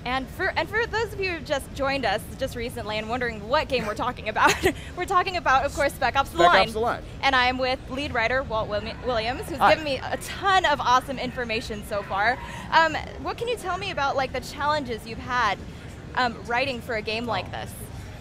And for those of you who just joined us just recently and wondering what game we're talking about, we're talking about, of course, Spec Ops: The Line. Spec Ops: The Line. And I am with lead writer Walt Williams, who's Hi. given me a ton of awesome information so far. What can you tell me about like the challenges you've had writing for a game like this?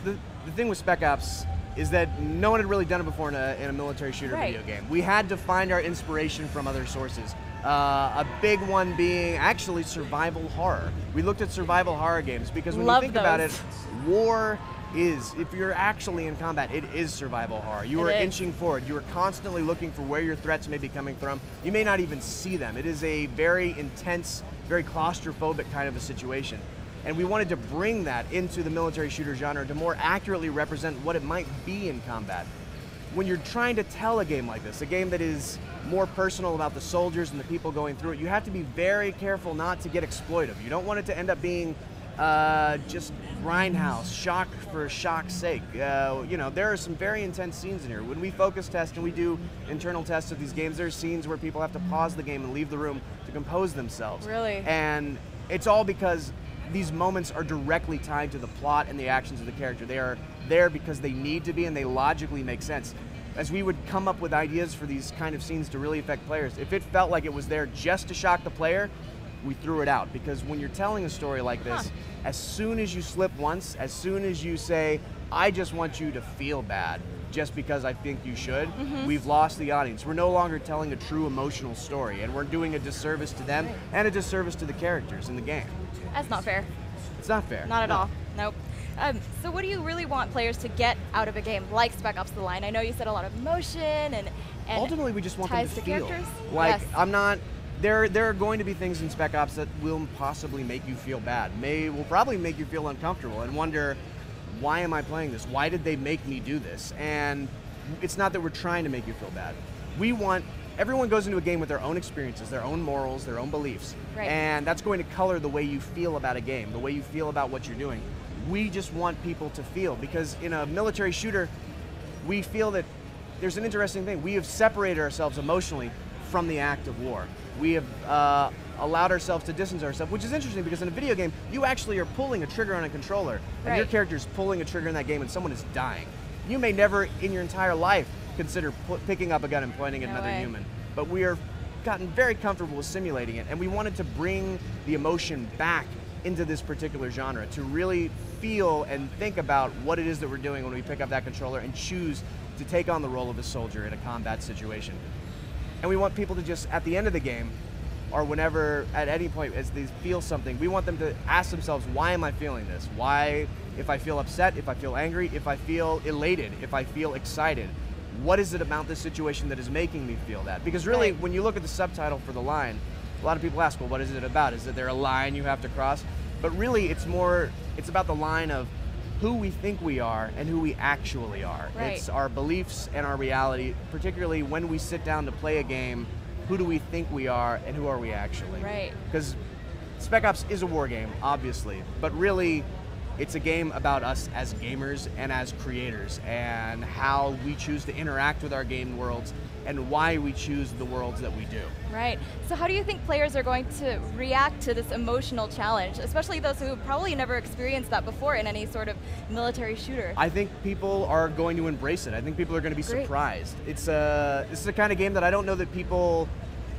The thing with Spec Ops is that no one had really done it before in a military shooter video game. We had to find our inspiration from other sources. A big one being actually survival horror. We looked at survival horror games because when you think about it, war is, if you're actually in combat, it is survival horror. You are inching forward. You are constantly looking for where your threats may be coming from. You may not even see them. It is a very intense, very claustrophobic kind of a situation. And we wanted to bring that into the military shooter genre to more accurately represent what it might be in combat. When you're trying to tell a game like this, a game that is more personal about the soldiers and the people going through it, you have to be very careful not to get exploitive. You don't want it to end up being just grindhouse, shock for shock's sake. You know, there are some very intense scenes in here. When we focus test and we do internal tests of these games, there's scenes where people have to pause the game and leave the room to compose themselves. Really? And it's all because these moments are directly tied to the plot and the actions of the character. They are there because they need to be and they logically make sense. As we would come up with ideas for these kind of scenes to really affect players, if it felt like it was there just to shock the player, we threw it out. Because when you're telling a story like this, as soon as you slip once, as soon as you say, I just want you to feel bad just because I think you should, we've lost the audience. We're no longer telling a true emotional story, and we're doing a disservice to them and a disservice to the characters in the game. That's not fair. It's not fair. Not at all. Nope. So what do you really want players to get out of a game like Spec Ops: The Line? I know you said a lot of emotion and ultimately we just want them to feel. Characters? Like, yes. I'm not, there are going to be things in Spec Ops that will possibly make you feel bad, will probably make you feel uncomfortable and wonder, why am I playing this? Why did they make me do this? And it's not that we're trying to make you feel bad. We want, everyone goes into a game with their own experiences, their own morals, their own beliefs. Right. And that's going to color the way you feel about a game, the way you feel about what you're doing. We just want people to feel, because in a military shooter, we feel that there's an interesting thing. We have separated ourselves emotionally from the act of war. We have allowed ourselves to distance ourselves, which is interesting because in a video game, you actually are pulling a trigger on a controller, and your character's pulling a trigger in that game and someone is dying. You may never in your entire life consider picking up a gun and pointing at another human, but we are gotten very comfortable with simulating it, and we wanted to bring the emotion back into this particular genre to really feel and think about what it is that we're doing when we pick up that controller and choose to take on the role of a soldier in a combat situation. And we want people to just, at the end of the game, or whenever, at any point, as they feel something, we want them to ask themselves, why am I feeling this? Why, if I feel upset, if I feel angry, if I feel elated, if I feel excited, what is it about this situation that is making me feel that? Because really, when you look at the subtitle for The Line, a lot of people ask, well, what is it about? Is there a line you have to cross? But really, it's about the line of who we think we are and who we actually are. Right. It's our beliefs and our reality, particularly when we sit down to play a game, who do we think we are and who are we actually? Right. Because Spec Ops is a war game, obviously, but really, it's a game about us as gamers and as creators and how we choose to interact with our game worlds and why we choose the worlds that we do. Right. So how do you think players are going to react to this emotional challenge, especially those who probably never experienced that before in any sort of military shooter? I think people are going to embrace it. I think people are going to be surprised. This is the kind of game that I don't know that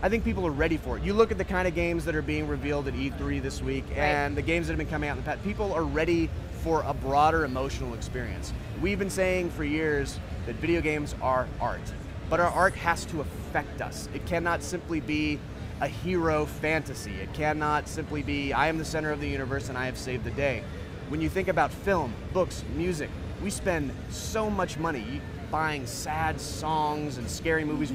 I think people are ready for it. You look at the kind of games that are being revealed at E3 this week and the games that have been coming out in the past, people are ready for a broader emotional experience. We've been saying for years that video games are art, but our art has to affect us. It cannot simply be a hero fantasy. It cannot simply be, I am the center of the universe and I have saved the day. When you think about film, books, music, we spend so much money buying sad songs and scary movies.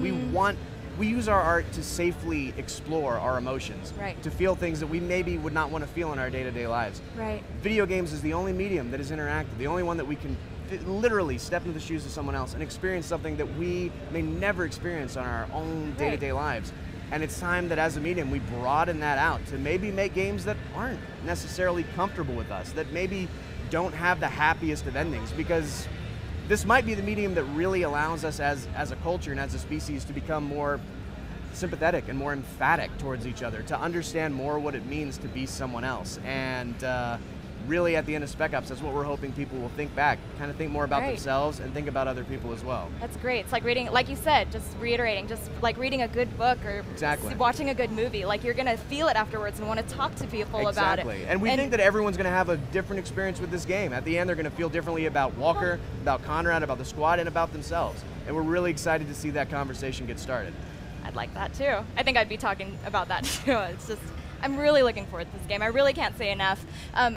We use our art to safely explore our emotions, to feel things that we maybe would not want to feel in our day-to-day lives. Right. Video games is the only medium that is interactive, the only one that we can literally step into the shoes of someone else and experience something that we may never experience on our own day-to-day lives. And it's time that as a medium, we broaden that out to maybe make games that aren't necessarily comfortable with us, that maybe don't have the happiest of endings, because this might be the medium that really allows us as a culture and as a species to become more sympathetic and more emphatic towards each other, to understand more what it means to be someone else. And really at the end of Spec Ops, that's what we're hoping people will think back, kind of think more about themselves and think about other people as well. That's great. It's like reading, like you said, just reiterating, just like reading a good book or watching a good movie. Like you're going to feel it afterwards and want to talk to people about it. Exactly. And we think that everyone's going to have a different experience with this game. At the end, they're going to feel differently about Walker, about Conrad, about the squad, and about themselves. And we're really excited to see that conversation get started. I'd like that too. I think I'd be talking about that too. It's just, I'm really looking forward to this game. I really can't say enough.